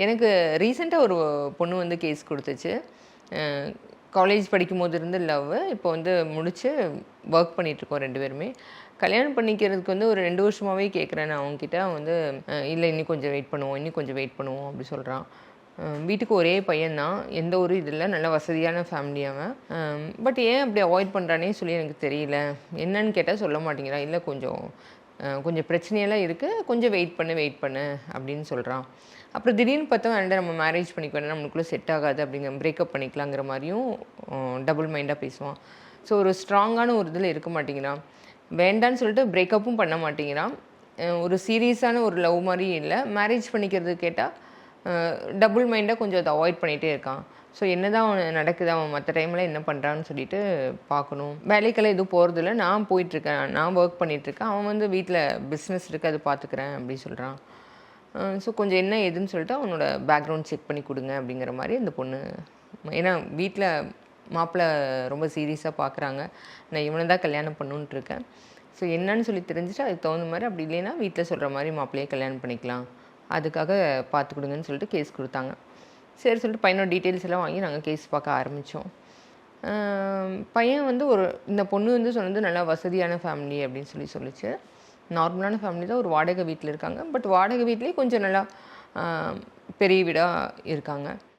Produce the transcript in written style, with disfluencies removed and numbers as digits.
எனக்கு ரீசெண்டாக ஒரு பொண்ணு வந்து கேஸ் கொடுத்துச்சு. காலேஜ் படிக்கும்போது இருந்து லவ்வு. இப்போ வந்து முடிச்சு ஒர்க் பண்ணிகிட்ருக்கோம் 2 பேருமே. கல்யாணம் பண்ணிக்கிறதுக்கு வந்து ஒரு 2 வருஷமாகவே கேட்குறேன் நான் அவங்ககிட்ட. அவன் வந்து இல்லை இன்னும் கொஞ்சம் வெயிட் பண்ணுவோம், இன்னும் கொஞ்சம் வெயிட் பண்ணுவோம் அப்படி சொல்கிறான். வீட்டுக்கு ஒரே பையன்தான், எந்த ஒரு இது இல்லை, நல்ல வசதியான ஃபேமிலி அவன். பட் ஏன் அப்படி அவாய்ட் பண்ணுறானே சொல்லி எனக்கு தெரியல. என்னன்னு கேட்டால் சொல்ல மாட்டேங்கிறான். இல்லை கொஞ்சம் கொஞ்சம் பிரச்சனையெல்லாம் இருக்குது, கொஞ்சம் வெயிட் பண்ணு அப்படின்னு சொல்கிறான். அப்புறம் திடீர்னு பார்த்தா வேண்டாம் நம்ம மேரேஜ் பண்ணிக்குவேன், நம்மளுக்குள்ளே செட் ஆகாது அப்படிங்கிற பிரேக்கப் பண்ணிக்கலாங்கிற மாதிரியும் டபுள் மைண்டாக பேசுவான். ஸோ ஒரு ஸ்ட்ராங்கான ஒரு இதில் இருக்க மாட்டேங்கிறான். வேண்டான்னு சொல்லிட்டு பிரேக்கப்பும் பண்ண மாட்டேங்கிறான். ஒரு சீரியஸான ஒரு லவ் மாதிரி இல்லை. மேரேஜ் பண்ணிக்கிறது கேட்டால் டபுள் மைண்டாக கொஞ்சம் அதை அவாய்ட் பண்ணிகிட்டே இருக்கான். ஸோ என்ன தான் அவன் நடக்குது, அவன் மற்ற டைமில் என்ன பண்ணுறான்னு சொல்லிட்டு பார்க்கணும். வேலைக்கெல்லாம் எதுவும் போகிறதில்ல, நான் போயிட்டுருக்கேன், நான் ஒர்க் பண்ணிகிட்ருக்கேன். அவன் வந்து வீட்டில் பிஸ்னஸ் இருக்குது, அது பார்த்துக்கிறேன் அப்படி சொல்கிறான். ஸோ கொஞ்சம் என்ன ஏதுன்னு சொல்லிட்டு அவனோட பேக்ரவுண்ட் செக் பண்ணி கொடுங்க அப்படிங்கிற மாதிரி அந்த பொண்ணு. ஏன்னா வீட்டில் மாப்பிள்ளை ரொம்ப சீரியஸாக பார்க்குறாங்க, நான் இவனை தான் கல்யாணம் பண்ணணுன்ட்டு இருக்கேன். ஸோ என்னன்னு சொல்லி தெரிஞ்சுட்டு அதுக்கு தகுந்த மாதிரி, அப்படி இல்லைன்னா வீட்டில் சொல்கிற மாதிரி மாப்பிள்ளையே கல்யாணம் பண்ணிக்கலாம், அதுக்காக பார்த்து கொடுங்கன்னு சொல்லிட்டு கேஸ் கொடுத்தாங்க. சரி சொல்லிட்டு பையனோட டீட்டெயில்ஸ் எல்லாம் வாங்கி நாங்கள் கேஸ் பார்க்க ஆரம்பித்தோம். பையன் வந்து இந்த பொண்ணு வந்து சொன்னது நல்லா வசதியான ஃபேமிலி அப்படின்னு சொல்லிச்சு. நார்மலான ஃபேமிலி தான், ஒரு வாடகை வீட்டில் இருக்காங்க. பட் வாடகை வீட்லேயே கொஞ்சம் நல்லா பெரிய வீடாக இருக்காங்க.